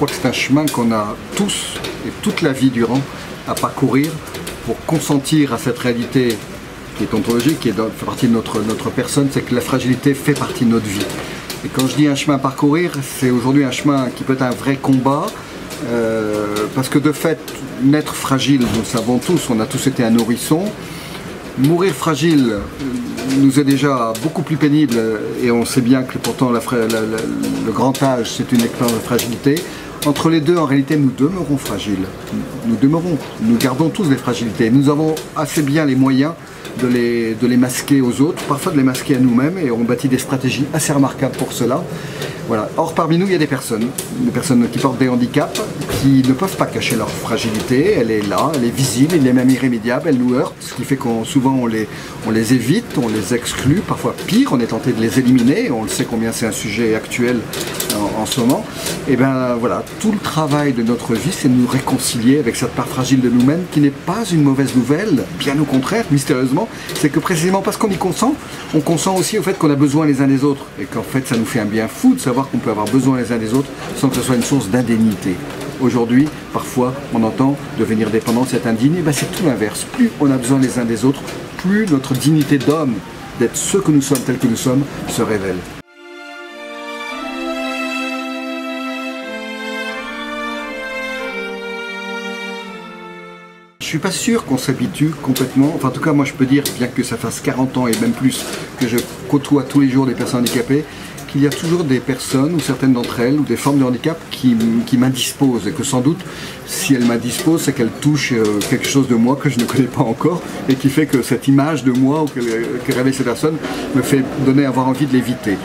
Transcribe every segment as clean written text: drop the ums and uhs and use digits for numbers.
crois que c'est un chemin qu'on a tous et toute la vie durant à parcourir pour consentir à cette réalité qui est ontologique, qui fait partie de notre personne, c'est que la fragilité fait partie de notre vie. Et quand je dis un chemin à parcourir, c'est aujourd'hui un chemin qui peut être un vrai combat, parce que de fait, naître fragile, nous le savons tous, on a tous été un nourrisson. Mourir fragile nous est déjà beaucoup plus pénible, et on sait bien que pourtant le grand âge, c'est une expérience de fragilité. Entre les deux, en réalité, nous demeurons fragiles. Nous gardons tous des fragilités. Nous avons assez bien les moyens de les masquer aux autres, parfois de les masquer à nous-mêmes, et on bâtit des stratégies assez remarquables pour cela. Voilà. Or, parmi nous, il y a des personnes qui portent des handicaps, qui ne peuvent pas cacher leur fragilité. Elle est là, elle est visible, elle est même irrémédiable, elle nous heurte, ce qui fait qu'on souvent on les évite, on les exclut, parfois pire, on est tenté de les éliminer. On le sait combien c'est un sujet actuel en ce moment. Et bien voilà, tout le travail de notre vie, c'est de nous réconcilier avec cette part fragile de nous-mêmes, qui n'est pas une mauvaise nouvelle, bien au contraire, mystérieusement. C'est que précisément parce qu'on y consent, on consent aussi au fait qu'on a besoin les uns des autres, et qu'en fait ça nous fait un bien fou de savoir qu'on peut avoir besoin les uns des autres sans que ce soit une source d'indemnité. Aujourd'hui, parfois, on entend devenir dépendant, c'est indigne. Ben, c'est tout l'inverse. Plus on a besoin les uns des autres, plus notre dignité d'homme, d'être ce que nous sommes, tel que nous sommes, se révèle. Je suis pas sûr qu'on s'habitue complètement, enfin en tout cas moi je peux dire, bien que ça fasse 40 ans et même plus que je côtoie tous les jours des personnes handicapées, qu'il y a toujours des personnes, ou certaines d'entre elles, ou des formes de handicap qui m'indisposent, et que sans doute, si elles m'indisposent, c'est qu'elles touchent quelque chose de moi que je ne connais pas encore, et qui fait que cette image de moi que révèle ces personnes me fait avoir envie de l'éviter.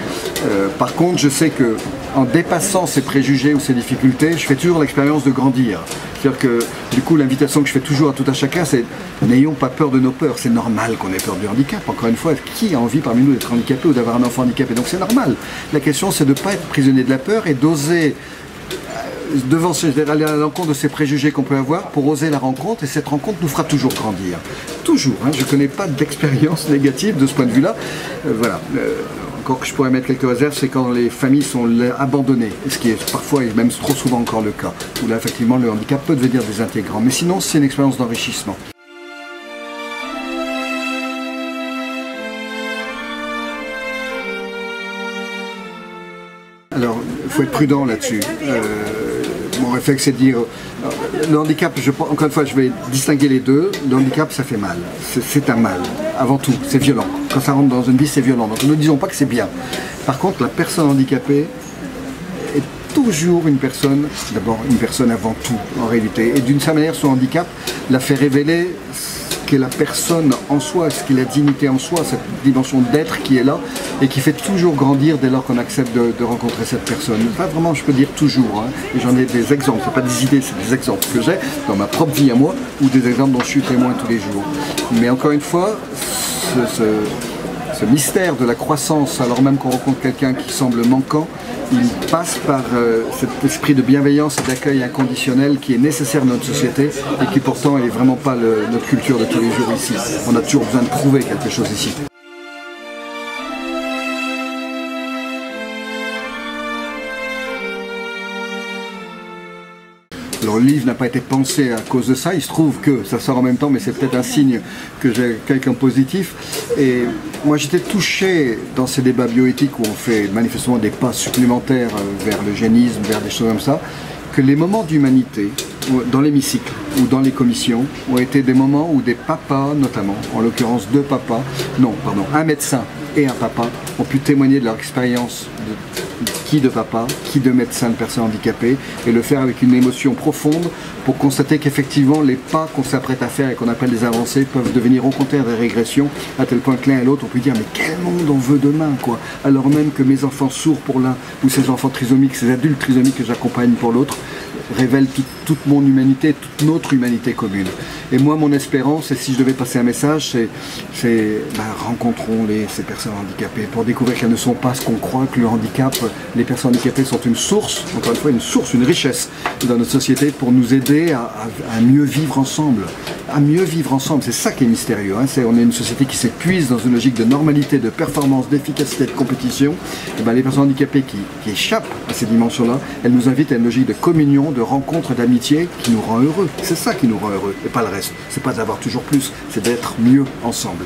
Par contre, je sais que en dépassant ces préjugés ou ces difficultés, je fais toujours l'expérience de grandir. C'est-à-dire que, du coup, l'invitation que je fais toujours à tout un chacun, c'est n'ayons pas peur de nos peurs. C'est normal qu'on ait peur du handicap. Encore une fois, qui a envie parmi nous d'être handicapé ou d'avoir un enfant handicapé? Donc c'est normal. La question, c'est de ne pas être prisonnier de la peur et d'oser, aller à l'encontre de ces préjugés qu'on peut avoir pour oser la rencontre. Et cette rencontre nous fera toujours grandir. Toujours. Hein, je ne connais pas d'expérience négative de ce point de vue-là. Voilà. Encore que je pourrais mettre quelques réserves, c'est quand les familles sont abandonnées, ce qui est parfois et même trop souvent encore le cas, où là effectivement le handicap peut devenir désintégrant. Mais sinon, c'est une expérience d'enrichissement. Alors, il faut être prudent là-dessus. Mon réflexe, c'est de dire, le handicap, encore une fois, je vais distinguer les deux. Le handicap, ça fait mal. C'est un mal, avant tout. C'est violent. Quand ça rentre dans une vie, c'est violent. Donc ne disons pas que c'est bien. Par contre, la personne handicapée est toujours une personne, d'abord une personne avant tout, en réalité. Et d'une certaine manière, son handicap la fait révéler ce qu'est la personne en soi, ce qu'est la dignité en soi, cette dimension d'être qui est là et qui fait toujours grandir dès lors qu'on accepte de rencontrer cette personne. Pas vraiment, je peux dire toujours, hein, et j'en ai des exemples, c'est pas des idées, c'est des exemples que j'ai dans ma propre vie à moi ou des exemples dont je suis témoin tous les jours. Mais encore une fois, ce mystère de la croissance, alors même qu'on rencontre quelqu'un qui semble manquant, il passe par cet esprit de bienveillance et d'accueil inconditionnel qui est nécessaire dans notre société et qui pourtant n'est vraiment pas notre culture de tous les jours ici. On a toujours besoin de prouver quelque chose ici. Alors le livre n'a pas été pensé à cause de ça, il se trouve que ça sort en même temps, mais c'est peut-être un signe que j'ai quelqu'un positif. Et moi j'étais touché dans ces débats bioéthiques où on fait manifestement des pas supplémentaires vers le génisme, vers des choses comme ça, que les moments d'humanité, dans l'hémicycle ou dans les commissions, ont été des moments où des papas notamment, en l'occurrence un médecin et un papa, ont pu témoigner de leur expérience de papa, qui de médecin de personnes handicapées, et le faire avec une émotion profonde pour constater qu'effectivement les pas qu'on s'apprête à faire et qu'on appelle des avancées peuvent devenir au contraire des régressions, à tel point que l'un et l'autre on peut dire mais quel monde on veut demain quoi, alors même que mes enfants sourds pour l'un ou ces enfants trisomiques, ces adultes trisomiques que j'accompagne pour l'autre, révèle toute mon humanité, toute notre humanité commune. Et moi, mon espérance, et si je devais passer un message, c'est rencontrons ces personnes handicapées pour découvrir qu'elles ne sont pas ce qu'on croit, que le handicap, les personnes handicapées sont une source, encore une fois, une richesse dans notre société pour nous aider à mieux vivre ensemble. À mieux vivre ensemble, c'est ça qui est mystérieux. Hein. On est une société qui s'épuise dans une logique de normalité, de performance, d'efficacité, de compétition. Et les personnes handicapées qui échappent à ces dimensions-là, elles nous invitent à une logique de communion, de rencontre, d'amitié qui nous rend heureux. C'est ça qui nous rend heureux, et pas le reste. C'est pas d'avoir toujours plus, c'est d'être mieux ensemble.